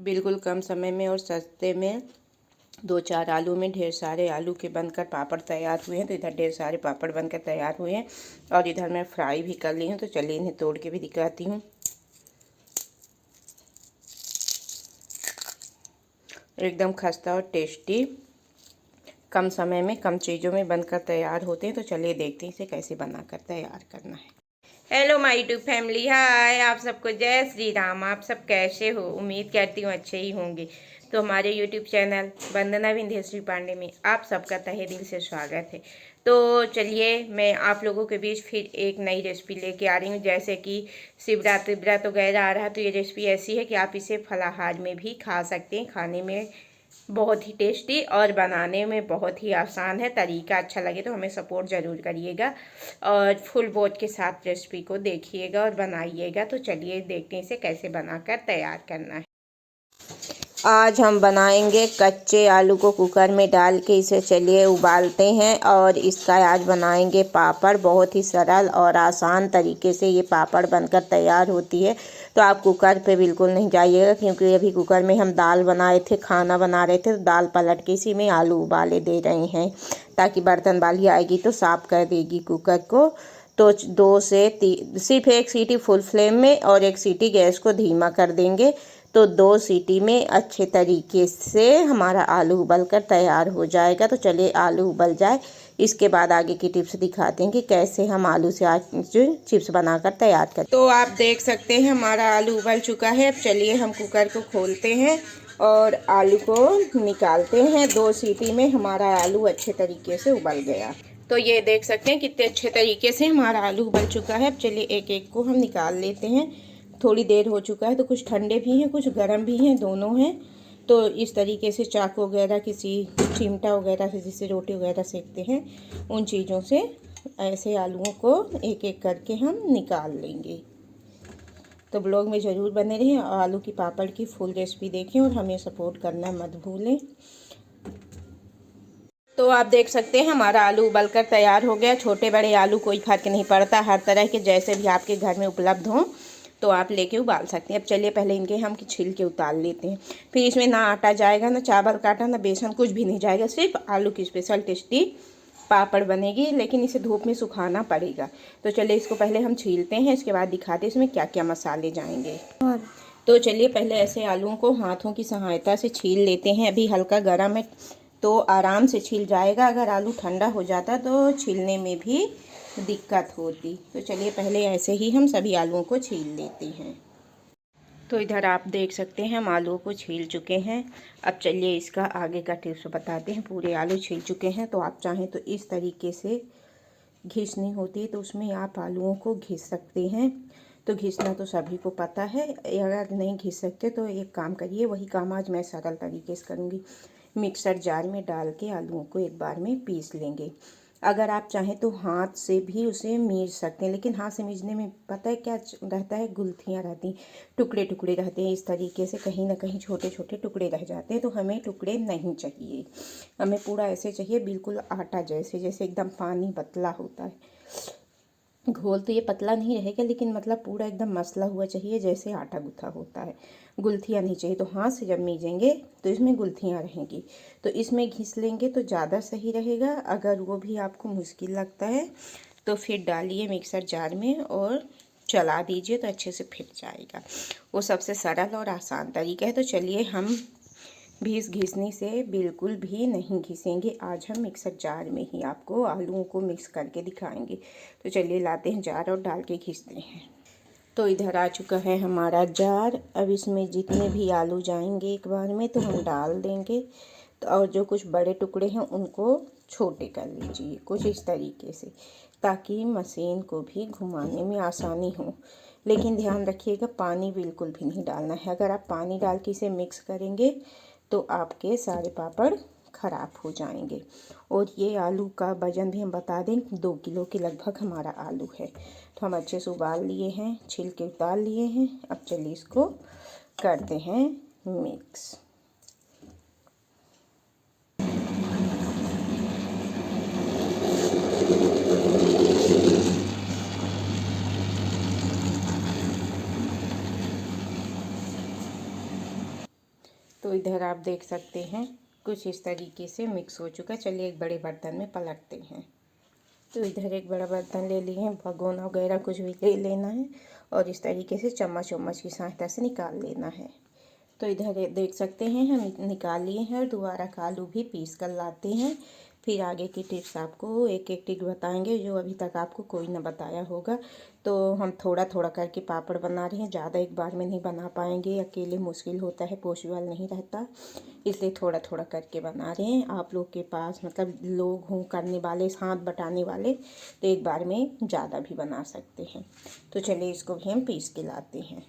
बिल्कुल कम समय में और सस्ते में 2-4 आलू में ढेर सारे आलू के बनकर पापड़ तैयार हुए हैं। तो इधर ढेर सारे पापड़ बनकर तैयार हुए हैं और इधर मैं फ्राई भी कर ली हूँ। तो चलिए इन्हें तोड़ के भी दिखाती हूँ। एकदम खस्ता और टेस्टी कम समय में कम चीज़ों में बनकर तैयार होते हैं। तो चलिए देखते हैं इसे कैसे बनाकर तैयार करना है। हेलो माय यूट्यूब फैमिली, हाय आप सबको जय श्री राम। आप सब कैसे हो? उम्मीद करती हूँ अच्छे ही होंगे। तो हमारे यूट्यूब चैनल वंदना विंध्यश्री पांडे में आप सबका तहे दिल से स्वागत है। तो चलिए मैं आप लोगों के बीच फिर एक नई रेसिपी लेके आ रही हूँ। जैसे कि शिवरात्रि व्रत वगैरह आ रहा है, तो ये रेसिपी ऐसी है कि आप इसे फलाहार में भी खा सकते हैं। खाने में बहुत ही टेस्टी और बनाने में बहुत ही आसान है। तरीका अच्छा लगे तो हमें सपोर्ट ज़रूर करिएगा और फुल वॉच के साथ रेसिपी को देखिएगा और बनाइएगा। तो चलिए देखते हैं इसे कैसे बनाकर तैयार करना है। आज हम बनाएंगे कच्चे आलू को कुकर में डाल के इसे चलिए उबालते हैं और इसका आज बनाएंगे पापड़। बहुत ही सरल और आसान तरीके से ये पापड़ बनकर तैयार होती है। तो आप कुकर पे बिल्कुल नहीं जाइएगा, क्योंकि अभी कुकर में हम दाल बनाए थे, खाना बना रहे थे, तो दाल पलट के इसी में आलू उबाले दे रहे हैं ताकि बर्तन वाली आएगी तो साफ़ कर देगी कुकर को। तो 2 से 3 सिर्फ एक सीटी फुल फ्लेम में और एक सीटी गैस को धीमा कर देंगे। तो 2 सीटी में अच्छे तरीके से हमारा आलू उबल कर तैयार हो जाएगा। तो चलिए आलू उबल जाए, इसके बाद आगे की टिप्स दिखाते हैं कि कैसे हम आलू से आज चिप्स बनाकर तैयार करें। तो आप देख सकते हैं हमारा आलू उबल चुका है। अब चलिए हम कुकर को खोलते हैं और आलू को निकालते हैं। 2 सीटी में हमारा आलू अच्छे तरीके से उबल गया। तो ये देख सकते हैं कितने अच्छे तरीके से हमारा आलू उबल चुका है। अब चलिए एक एक को हम निकाल लेते हैं। थोड़ी देर हो चुका है, तो कुछ ठंडे भी हैं कुछ गर्म भी हैं, दोनों हैं। तो इस तरीके से चाकू वगैरह, किसी चिमटा वगैरह से जिससे रोटी वगैरह सेकते हैं, उन चीज़ों से ऐसे आलूओं को एक एक करके हम निकाल लेंगे। तो ब्लॉग में ज़रूर बने रहें और आलू की पापड़ की फुल रेसिपी देखें और हमें सपोर्ट करना मत भूलें। तो आप देख सकते हैं हमारा आलू उबलकर तैयार हो गया। छोटे बड़े आलू कोई फर्क नहीं पड़ता, हर तरह के जैसे भी आपके घर में उपलब्ध हों तो आप लेके उबाल सकते हैं। अब चलिए पहले इनके हम छिलके उतार लेते हैं। फिर इसमें ना आटा जाएगा, ना चावल का आटा, ना बेसन, कुछ भी नहीं जाएगा। सिर्फ आलू की स्पेशल टेस्टी पापड़ बनेगी, लेकिन इसे धूप में सुखाना पड़ेगा। तो चलिए इसको पहले हम छीलते हैं, इसके बाद दिखाते हैं इसमें क्या क्या मसाले जाएंगे। तो चलिए पहले ऐसे आलूओं को हाथों की सहायता से छील लेते हैं। अभी हल्का गर्म है तो आराम से छिल जाएगा। अगर आलू ठंडा हो जाता तो छिलने में भी दिक्कत होती। तो चलिए पहले ऐसे ही हम सभी आलूओं को छील लेते हैं। तो इधर आप देख सकते हैं हम आलूओं को छील चुके हैं। अब चलिए इसका आगे का टिप्स बताते हैं। पूरे आलू छील चुके हैं, तो आप चाहें तो इस तरीके से घिसनी होती है तो उसमें आप आलूओं को घिस सकते हैं। तो घिसना तो सभी को पता है। अगर नहीं घिस सकते तो एक काम करिए, वही काम आज मैं सरल तरीके से करूँगी। मिक्सर जार में डाल के आलूओं को एक बार में पीस लेंगे। अगर आप चाहें तो हाथ से भी उसे मीज सकते हैं, लेकिन हाथ से मीजने में पता है क्या रहता है, गुलथियाँ रहती हैं, टुकड़े टुकड़े रहते हैं। इस तरीके से कहीं ना कहीं छोटे छोटे टुकड़े रह जाते हैं। तो हमें टुकड़े नहीं चाहिए, हमें पूरा ऐसे चाहिए, बिल्कुल आटा जैसे, जैसे एकदम पानी पतला होता है। घोल तो ये पतला नहीं रहेगा, लेकिन मतलब पूरा एकदम मसला हुआ चाहिए, जैसे आटा गूथा होता है। गुलथियाँ नहीं चाहिए। तो हाथ से जब मीजेंगे तो इसमें गुलथियाँ रहेंगी, तो इसमें घिस लेंगे तो ज़्यादा सही रहेगा। अगर वो भी आपको मुश्किल लगता है तो फिर डालिए मिक्सर जार में और चला दीजिए, तो अच्छे से फिट जाएगा। वो सबसे सरल और आसान तरीका है। तो चलिए हम भी इस घिसनी से बिल्कुल भी नहीं घिसेंगे। आज हम मिक्सर जार में ही आपको आलूओं को मिक्स करके दिखाएंगे। तो चलिए लाते हैं जार और डाल के घिसते हैं। तो इधर आ चुका है हमारा जार। अब इसमें जितने भी आलू जाएंगे एक बार में तो हम डाल देंगे। तो और जो कुछ बड़े टुकड़े हैं उनको छोटे कर लीजिए कुछ इस तरीके से, ताकि मशीन को भी घुमाने में आसानी हो। लेकिन ध्यान रखिएगा पानी बिल्कुल भी नहीं डालना है। अगर आप पानी डाल के इसे मिक्स करेंगे तो आपके सारे पापड़ ख़राब हो जाएंगे। और ये आलू का वज़न भी हम बता दें, 2 किलो के लगभग हमारा आलू है। तो हम अच्छे से उबाल लिए हैं, छिलके उतार लिए हैं। अब चलिए इसको करते हैं मिक्स। तो इधर आप देख सकते हैं कुछ इस तरीके से मिक्स हो चुका है। चलिए एक बड़े बर्तन में पलटते हैं। तो इधर एक बड़ा बर्तन ले लिए हैं, भगोना वगैरह कुछ भी ले लेना है और इस तरीके से चम्मच चम्मच की सहायता से निकाल लेना है। तो इधर देख सकते हैं हम निकाल लिए हैं और दोबारा आलू भी पीस कर लाते हैं। फिर आगे की टिप्स आपको एक एक टिप बताएंगे जो अभी तक आपको कोई ना बताया होगा। तो हम थोड़ा थोड़ा करके पापड़ बना रहे हैं, ज़्यादा एक बार में नहीं बना पाएंगे, अकेले मुश्किल होता है, पॉसिबल नहीं रहता, इसलिए थोड़ा थोड़ा करके बना रहे हैं। आप लोग के पास मतलब लोग हों करने वाले, हाथ बटाने वाले, तो एक बार में ज़्यादा भी बना सकते हैं। तो चलिए इसको भी हम पीस के लाते हैं।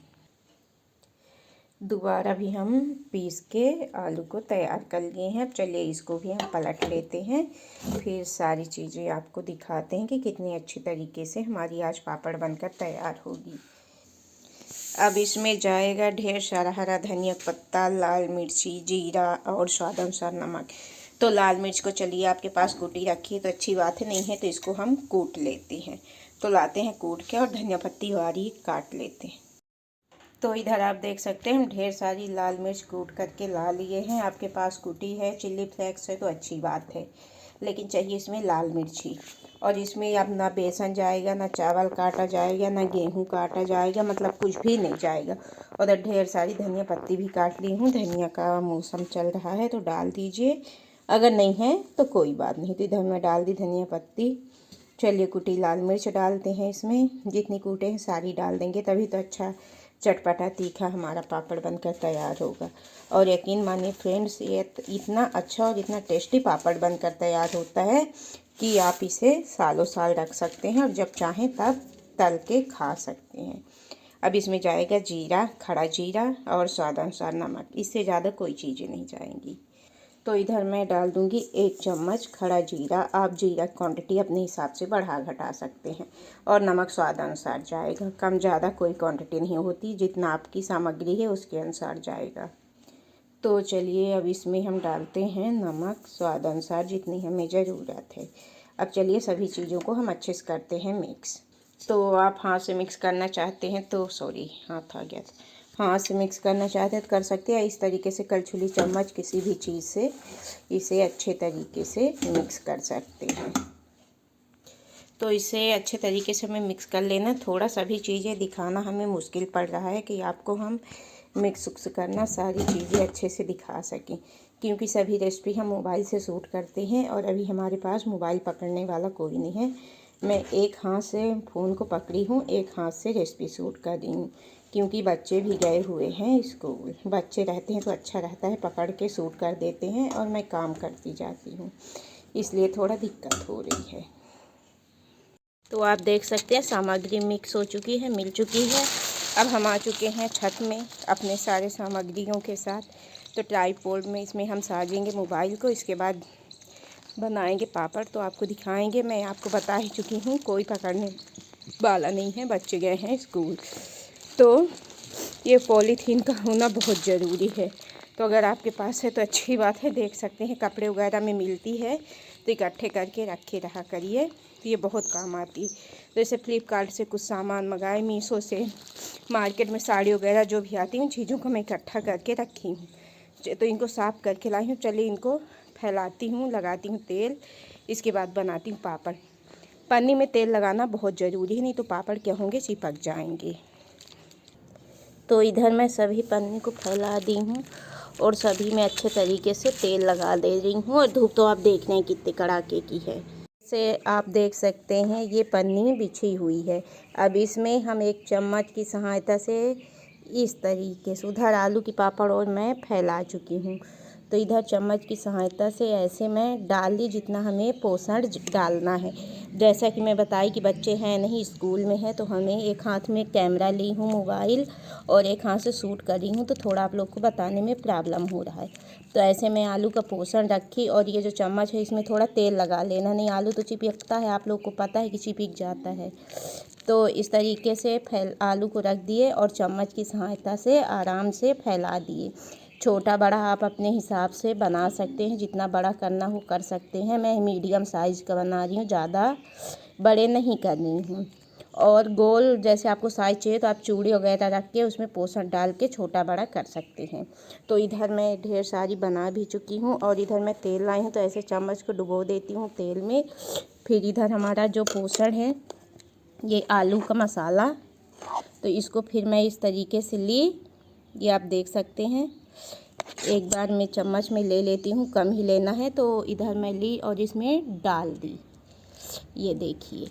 दोबारा भी हम पीस के आलू को तैयार कर लिए हैं। अब चलिए इसको भी हम पलट लेते हैं, फिर सारी चीज़ें आपको दिखाते हैं कि कितनी अच्छी तरीके से हमारी आज पापड़ बनकर तैयार होगी। अब इसमें जाएगा ढेर सारा हरा धनिया पत्ता, लाल मिर्ची, जीरा और स्वाद अनुसार नमक। तो लाल मिर्च को चलिए आपके पास कूटी रखी तो अच्छी बात है, नहीं है तो इसको हम कूट लेते हैं। तो लाते हैं कूट के और धनिया पत्ती बारीक काट लेते हैं। तो इधर आप देख सकते हैं हम ढेर सारी लाल मिर्च कूट करके ला लिए हैं। आपके पास कूटी है, चिल्ली फ्लेक्स है तो अच्छी बात है, लेकिन चाहिए इसमें लाल मिर्ची। और इसमें अब ना बेसन जाएगा, ना चावल काटा जाएगा, ना गेहूं काटा जाएगा, मतलब कुछ भी नहीं जाएगा। उधर ढेर सारी धनिया पत्ती भी काट ली हूँ। धनिया का मौसम चल रहा है तो डाल दीजिए, अगर नहीं है तो कोई बात नहीं। तो इधर मैं डाल दी धनिया पत्ती। चलिए कुटी लाल मिर्च डालते हैं इसमें, जितनी कूटे हैं सारी डाल देंगे, तभी तो अच्छा चटपटा तीखा हमारा पापड़ बनकर तैयार होगा। और यकीन मानिए फ्रेंड्स, ये इतना अच्छा और इतना टेस्टी पापड़ बनकर तैयार होता है कि आप इसे सालों साल रख सकते हैं और जब चाहें तब तल के खा सकते हैं। अब इसमें जाएगा जीरा, खड़ा जीरा और स्वाद अनुसार नमक, इससे ज़्यादा कोई चीज़ें नहीं जाएंगी। तो इधर मैं डाल दूंगी 1 चम्मच खड़ा जीरा। आप जीरा क्वांटिटी अपने हिसाब से बढ़ा घटा सकते हैं। और नमक स्वाद अनुसार जाएगा, कम ज़्यादा कोई क्वांटिटी नहीं होती, जितना आपकी सामग्री है उसके अनुसार जाएगा। तो चलिए अब इसमें हम डालते हैं नमक स्वाद अनुसार, जितनी हमें ज़रूरत है। अब चलिए सभी चीज़ों को हम अच्छे से करते हैं मिक्स। तो आप हाथ से मिक्स करना चाहते हैं तो हाथ आ गया था, हाथ से मिक्स करना चाहते हैं तो कर सकते हैं। इस तरीके से कलछुली चम्मच किसी भी चीज़ से इसे अच्छे तरीके से मिक्स कर सकते हैं। तो इसे अच्छे तरीके से हमें मिक्स कर लेना। थोड़ा सभी चीज़ें दिखाना हमें मुश्किल पड़ रहा है कि आपको हम मिक्स उक्स करना सारी चीज़ें अच्छे से दिखा सकें, क्योंकि सभी रेसिपी हम मोबाइल से शूट करते हैं और अभी हमारे पास मोबाइल पकड़ने वाला कोई नहीं है। मैं एक हाथ से फ़ोन को पकड़ी हूँ, एक हाथ से रेसिपी शूट कर रही हूँ, क्योंकि बच्चे भी गए हुए हैं स्कूल। बच्चे रहते हैं तो अच्छा रहता है, पकड़ के शूट कर देते हैं और मैं काम करती जाती हूँ, इसलिए थोड़ा दिक्कत हो रही है। तो आप देख सकते हैं सामग्री मिक्स हो चुकी है, मिल चुकी है। अब हम आ चुके हैं छत में अपने सारे सामग्रियों के साथ। तो ट्राइपॉड में इसमें हम साजेंगे मोबाइल को, इसके बाद बनाएंगे पापड़। तो आपको दिखाएंगे, मैं आपको बता ही चुकी हूँ कोई पकड़ने वाला नहीं है, बच्चे गए हैं स्कूल। तो ये पॉलीथीन का होना बहुत ज़रूरी है। तो अगर आपके पास है तो अच्छी बात है, देख सकते हैं कपड़े वगैरह में मिलती है तो इकट्ठे करके रखे रहा करिए, तो ये बहुत काम आती है। जैसे फ्लिपकार्ट से कुछ सामान मंगाए, मीशो से, मार्केट में साड़ी वगैरह जो भी आती हैं चीज़ों को मैं इकट्ठा करके रखी हूँ। तो इनको साफ़ करके लाई हूँ। चलिए इनको फैलाती हूँ, लगाती हूँ तेल, इसके बाद बनाती हूँ पापड़। पन्नी में तेल लगाना बहुत ज़रूरी है, नहीं तो पापड़ क्या होंगे, चिपक जाएंगे। तो इधर मैं सभी पन्नी को फैला दी हूँ और सभी में अच्छे तरीके से तेल लगा दे रही हूँ। और धूप तो आप देख रहे हैं कितने कड़ाके की है। से आप देख सकते हैं ये पन्नी बिछी हुई है। अब इसमें हम 1 चम्मच की सहायता से इस तरीके से, उधर आलू की पापड़ और मैं फैला चुकी हूँ, तो इधर चम्मच की सहायता से ऐसे मैं डाल दी जितना हमें पोषण डालना है। जैसा कि मैं बताई कि बच्चे हैं नहीं, स्कूल में है, तो हमें एक हाथ में कैमरा ली हूँ मोबाइल और एक हाथ से शूट कर रही हूँ, तो थोड़ा आप लोग को बताने में प्रॉब्लम हो रहा है। तो ऐसे मैं आलू का पोषण रखी और ये जो चम्मच है इसमें थोड़ा तेल लगा लेना, नहीं आलू तो चिपकता है, आप लोग को पता है कि चिपक जाता है। तो इस तरीके से आलू को रख दिए और चम्मच की सहायता से आराम से फैला दिए। छोटा बड़ा आप अपने हिसाब से बना सकते हैं, जितना बड़ा करना हो कर सकते हैं। मैं मीडियम साइज़ का बना रही हूँ, ज़्यादा बड़े नहीं कर रही हूँ। और गोल जैसे आपको साइज चाहिए तो आप चूड़ी वगैरह रख के उसमें पोषण डाल के छोटा बड़ा कर सकते हैं। तो इधर मैं ढेर सारी बना भी चुकी हूँ और इधर मैं तेल लाई हूँ, तो ऐसे चम्मच को डुबो देती हूँ तेल में। फिर इधर हमारा जो पोषण है ये आलू का मसाला, तो इसको फिर मैं इस तरीके से ली, ये आप देख सकते हैं। एक बार मैं चम्मच में ले लेती हूँ, कम ही लेना है, तो इधर मैं ली और इसमें डाल दी, ये देखिए।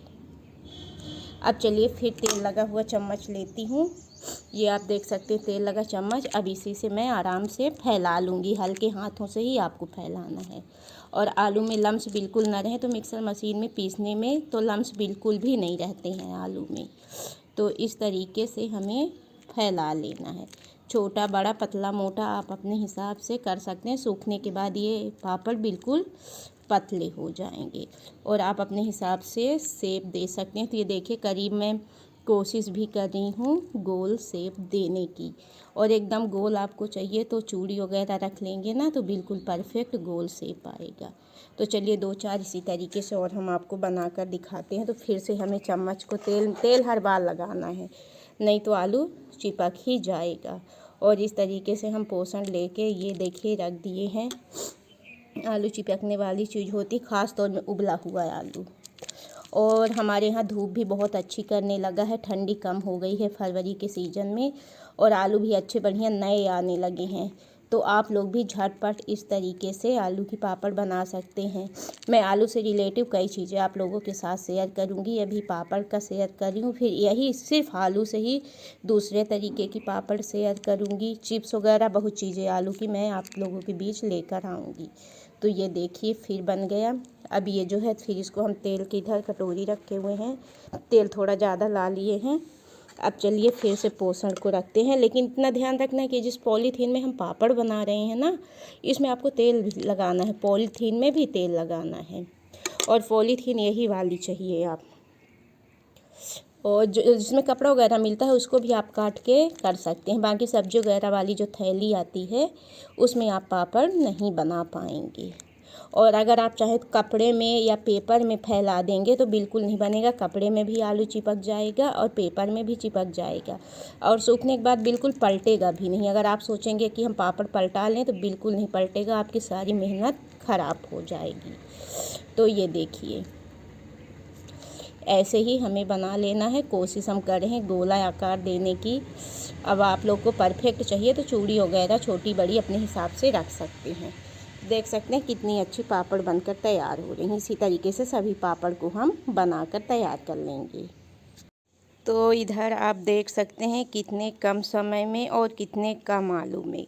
अब चलिए फिर तेल लगा हुआ चम्मच लेती हूँ, ये आप देख सकते हैं तेल लगा चम्मच। अब इसी से मैं आराम से फैला लूँगी, हल्के हाथों से ही आपको फैलाना है। और आलू में लम्स बिल्कुल ना रहे, तो मिक्सर मशीन में पीसने में तो लम्स बिल्कुल भी नहीं रहते हैं आलू में। तो इस तरीके से हमें फैला लेना है, छोटा बड़ा पतला मोटा आप अपने हिसाब से कर सकते हैं। सूखने के बाद ये पापड़ बिल्कुल पतले हो जाएंगे और आप अपने हिसाब से शेप दे सकते हैं। तो ये देखिए करीब मैं कोशिश भी कर रही हूँ गोल शेप देने की, और एकदम गोल आपको चाहिए तो चूड़ी वगैरह रख लेंगे ना, तो बिल्कुल परफेक्ट गोल शेप आएगा। तो चलिए 2-4 इसी तरीके से और हम आपको बना कर दिखाते हैं। तो फिर से हमें चम्मच को तेल हर बार लगाना है, नहीं तो आलू चिपक ही जाएगा। और इस तरीके से हम पोषण लेके ये देखिए रख दिए हैं। आलू चिपकने वाली चीज़ होती, ख़ास तौर में उबला हुआ आलू। और हमारे यहाँ धूप भी बहुत अच्छी करने लगा है, ठंडी कम हो गई है फरवरी के सीज़न में, और आलू भी अच्छे बढ़िया नए आने लगे हैं। तो आप लोग भी झटपट इस तरीके से आलू की पापड़ बना सकते हैं। मैं आलू से रिलेटिव कई चीज़ें आप लोगों के साथ शेयर करूंगी, अभी पापड़ का शेयर कर रही हूँ, फिर यही सिर्फ आलू से ही दूसरे तरीके की पापड़ शेयर करूंगी। चिप्स वगैरह बहुत चीज़ें आलू की मैं आप लोगों के बीच लेकर आऊँगी। तो ये देखिए फिर बन गया। अब ये जो है फिर इसको हम तेल की इधर कटोरी रखे हुए हैं, तेल थोड़ा ज़्यादा ला लिए हैं। अब चलिए फिर से पोषण को रखते हैं, लेकिन इतना ध्यान रखना है कि जिस पॉलीथीन में हम पापड़ बना रहे हैं ना, इसमें आपको तेल लगाना है, पॉलीथीन में भी तेल लगाना है। और पॉलीथीन यही वाली चाहिए आप, और जो जिसमें कपड़ा वगैरह मिलता है उसको भी आप काट के कर सकते हैं। बाकी सब्जी वगैरह वाली जो थैली आती है उसमें आप पापड़ नहीं बना पाएंगे। और अगर आप चाहें तो कपड़े में या पेपर में फैला देंगे तो बिल्कुल नहीं बनेगा, कपड़े में भी आलू चिपक जाएगा और पेपर में भी चिपक जाएगा, और सूखने के बाद बिल्कुल पलटेगा भी नहीं। अगर आप सोचेंगे कि हम पापड़ पलटा लें तो बिल्कुल नहीं पलटेगा, आपकी सारी मेहनत ख़राब हो जाएगी। तो ये देखिए ऐसे ही हमें बना लेना है, कोशिश हम कर रहे हैं गोला आकार देने की। अब आप लोग को परफेक्ट चाहिए तो चूड़ी वगैरह छोटी बड़ी अपने हिसाब से रख सकते हैं। देख सकते हैं कितनी अच्छी पापड़ बनकर तैयार हो रही हैं। इसी तरीके से सभी पापड़ को हम बनाकर तैयार कर लेंगे। तो इधर आप देख सकते हैं कितने कम समय में और कितने कम आलू में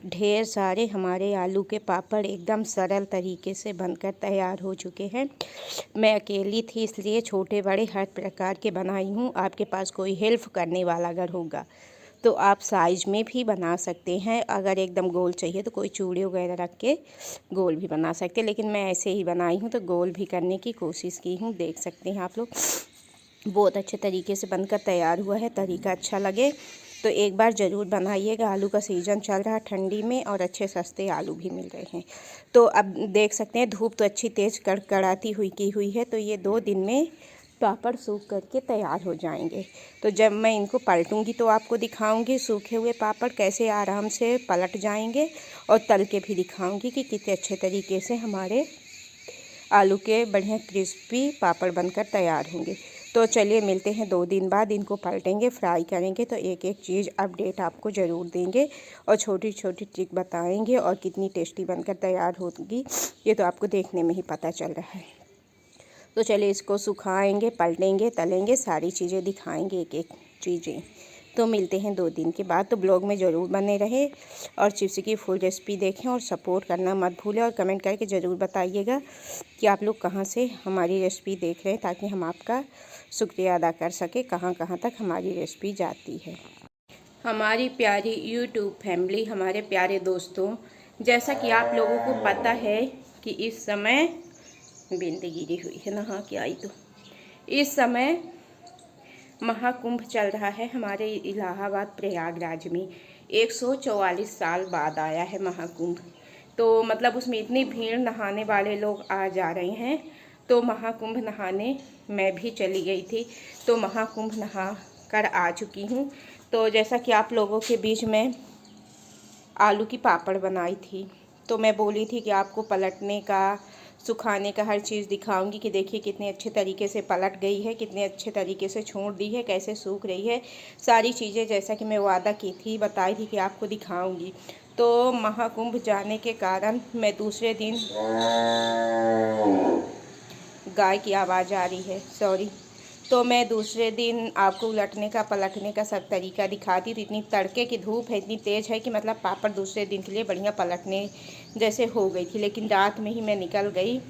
ढेर सारे हमारे आलू के पापड़ एकदम सरल तरीके से बनकर तैयार हो चुके हैं। मैं अकेली थी इसलिए छोटे बड़े हर प्रकार के बनाई हूँ। आपके पास कोई हेल्प करने वाला अगर होगा तो आप साइज में भी बना सकते हैं। अगर एकदम गोल चाहिए तो कोई चूड़ी वगैरह रख के गोल भी बना सकते हैं, लेकिन मैं ऐसे ही बनाई हूँ तो गोल भी करने की कोशिश की हूँ। देख सकते हैं आप लोग बहुत अच्छे तरीके से बनकर तैयार हुआ है। तरीका अच्छा लगे तो एक बार ज़रूर बनाइएगा। आलू का सीज़न चल रहा है ठंडी में और अच्छे सस्ते आलू भी मिल रहे हैं। तो अब देख सकते हैं धूप तो अच्छी तेज़ कड़कड़ाती हुई की हुई है, तो ये 2 दिन में पापड़ सूख करके तैयार हो जाएंगे। तो जब मैं इनको पलटूंगी तो आपको दिखाऊंगी सूखे हुए पापड़ कैसे आराम से पलट जाएंगे, और तल के भी दिखाऊंगी कि कितने अच्छे तरीके से हमारे आलू के बढ़िया क्रिस्पी पापड़ बनकर तैयार होंगे। तो चलिए मिलते हैं 2 दिन बाद, इनको पलटेंगे फ्राई करेंगे तो एक एक चीज़ अपडेट आपको ज़रूर देंगे और छोटी छोटी ट्रिक बताएंगे, और कितनी टेस्टी बनकर तैयार होगी ये तो आपको देखने में ही पता चल रहा है। तो चलिए इसको सुखाएंगे, पलटेंगे, तलेंगे, सारी चीज़ें दिखाएंगे एक एक चीज़ें। तो मिलते हैं 2 दिन के बाद। तो ब्लॉग में ज़रूर बने रहे और चिप्स की फुल रेसिपी देखें, और सपोर्ट करना मत भूलें, और कमेंट करके ज़रूर बताइएगा कि आप लोग कहाँ से हमारी रेसिपी देख रहे हैं, ताकि हम आपका शुक्रिया अदा कर सके कहाँ कहाँ तक हमारी रेसिपी जाती है। हमारी प्यारी यूट्यूब फैमिली, हमारे प्यारे दोस्तों, जैसा कि आप लोगों को पता है कि इस समय बिंदी गिरी हुई है, नहा के आई तो इस समय महाकुंभ चल रहा है हमारे इलाहाबाद प्रयागराज में। 144 साल बाद आया है महाकुंभ। तो मतलब उसमें इतनी भीड़, नहाने वाले लोग आ जा रहे हैं। तो महाकुंभ नहाने मैं भी चली गई थी, तो महाकुंभ नहा कर आ चुकी हूँ। तो जैसा कि आप लोगों के बीच में आलू की पापड़ बनाई थी, तो मैं बोली थी कि आपको पलटने का, सुखाने का हर चीज़ दिखाऊंगी कि देखिए कितने अच्छे तरीके से पलट गई है, कितने अच्छे तरीके से छोड़ दी है, कैसे सूख रही है। सारी चीज़ें जैसा कि मैं वादा की थी, बताई थी कि आपको दिखाऊंगी। तो महाकुंभ जाने के कारण मैं दूसरे दिन, गाय की आवाज़ आ रही है, सॉरी। तो मैं दूसरे दिन आपको उलटने का, पलटने का सब तरीका दिखाती। तो इतनी तड़के की धूप है, इतनी तेज़ है कि मतलब पापड़ दूसरे दिन के लिए बढ़िया पलटने जैसे हो गई थी। लेकिन रात में ही मैं निकल गई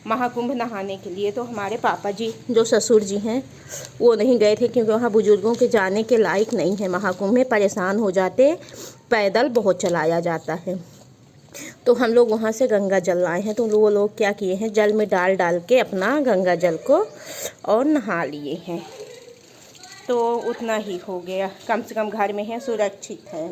महाकुंभ नहाने के लिए। तो हमारे पापा जी, जो ससुर जी हैं, वो नहीं गए थे, क्योंकि वहाँ बुजुर्गों के जाने के लायक नहीं है। महाकुंभ में परेशान हो जाते, पैदल बहुत चलाया जाता है। तो हम लोग वहाँ से गंगा जल लाए हैं। तो वो लोग क्या किए हैं, जल में डाल डाल के अपना गंगा जल को और नहा लिए हैं। तो उतना ही हो गया, कम से कम घर में है, सुरक्षित है।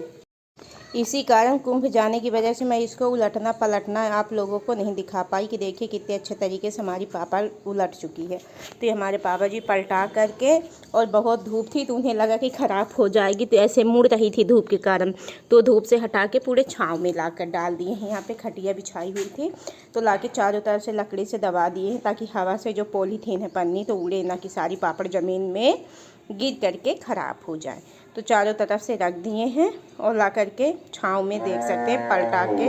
इसी कारण कुंभ जाने की वजह से मैं इसको उलटना पलटना आप लोगों को नहीं दिखा पाई कि देखिए कितने अच्छे तरीके से हमारी पापड़ उलट चुकी है। तो ये हमारे पापा जी पलटा करके, और बहुत धूप थी तो उन्हें लगा कि ख़राब हो जाएगी, तो ऐसे मुड़ रही थी धूप के कारण, तो धूप से हटा के पूरे छाँव में ला कर डाल दिए हैं। यहाँ पर खटिया बिछाई हुई थी, तो ला के चारों तरफ से लकड़ी से दबा दिए हैं, ताकि हवा से जो पॉलीथीन है, पन्नी, तो उड़े ना, कि सारी पापड़ ज़मीन में गिर करके ख़राब हो जाए। तो चारों तरफ से रख दिए हैं और ला करके छाँव में देख सकते हैं पलटा के।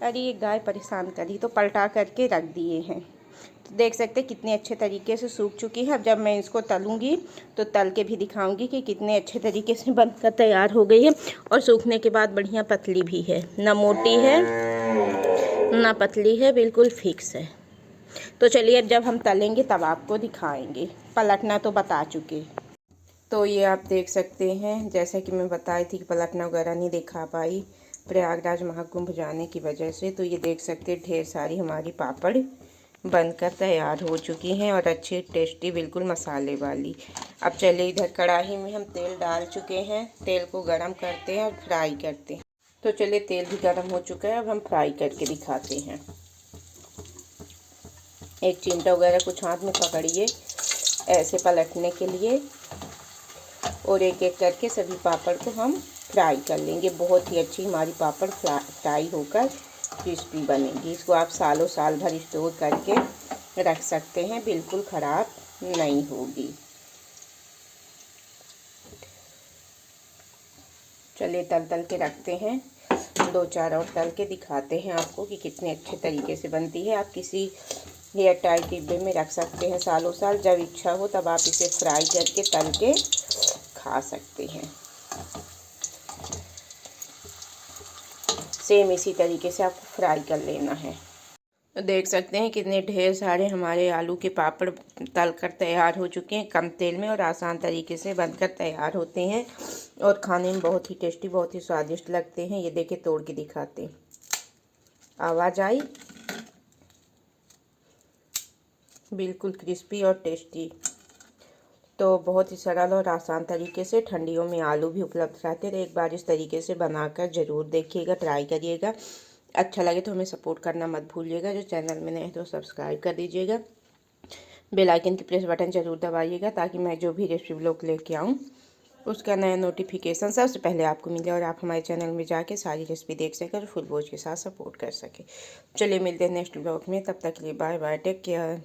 अरे ये गाय परेशान करी, तो पलटा करके रख दिए हैं। तो देख सकते हैं कितने अच्छे तरीके से सूख चुकी है। अब जब मैं इसको तलूँगी तो तल के भी दिखाऊंगी कि कितने अच्छे तरीके से बनकर तैयार हो गई है। और सूखने के बाद बढ़िया पतली भी है, ना मोटी है ना पतली है, बिल्कुल फिक्स है। तो चलिए अब जब हम तलेंगे तब आपको दिखाएंगे। पलटना तो बता चुके। तो ये आप देख सकते हैं, जैसा कि मैं बताई थी कि पलटना वगैरह नहीं दिखा पाई प्रयागराज महाकुंभ जाने की वजह से। तो ये देख सकते हैं ढेर सारी हमारी पापड़ बनकर तैयार हो चुकी हैं, और अच्छी टेस्टी बिल्कुल मसाले वाली। अब चलिए इधर कढ़ाई में हम तेल डाल चुके हैं, तेल को गरम करते हैं और फ्राई करते हैं। तो चलिए तेल भी गरम हो चुका है, अब हम फ्राई करके दिखाते हैं। एक चिमटा वगैरह कुछ हाथ में पकड़िए ऐसे पलटने के लिए, और एक एक करके सभी पापड़ को हम फ्राई कर लेंगे। बहुत ही अच्छी हमारी पापड़ फ्राई होकर क्रिस्पी बनेगी। इसको आप सालों साल भर स्टोर करके रख सकते हैं, बिल्कुल ख़राब नहीं होगी। चलिए तल तल के रखते हैं, दो चार और तल के दिखाते हैं आपको कि कितने अच्छे तरीके से बनती है। आप किसी एयर टाइट डिब्बे में रख सकते हैं सालों साल, जब इच्छा हो तब आप इसे फ्राई करके तल के खा सकते हैं। सेम इसी तरीके से आपको फ्राई कर लेना है। तो देख सकते हैं कितने ढेर सारे हमारे आलू के पापड़ तल कर तैयार हो चुके हैं, कम तेल में और आसान तरीके से बनकर तैयार होते हैं, और खाने में बहुत ही टेस्टी, बहुत ही स्वादिष्ट लगते हैं। ये देखिए तोड़ के दिखाते हैं, आवाज़ आई, बिल्कुल क्रिस्पी और टेस्टी। तो बहुत ही सरल और आसान तरीके से ठंडियों में आलू भी उपलब्ध रहते हैं। तो एक बार इस तरीके से बनाकर ज़रूर देखिएगा, ट्राई करिएगा। अच्छा लगे तो हमें सपोर्ट करना मत भूलिएगा। जो चैनल में नए हैं तो सब्सक्राइब कर दीजिएगा, बेल आइकन की प्रेस बटन ज़रूर दबाइएगा, ताकि मैं जो भी रेसिपी व्लॉग लेके आऊँ उसका नया नोटिफिकेशन सबसे पहले आपको मिले, और आप हमारे चैनल में जाके सारी रेसिपी देख सकें और फुल वॉच के साथ सपोर्ट कर सकें। चलिए मिलते हैं नेक्स्ट व्लॉग में, तब तक के लिए बाय बाय, टेक केयर।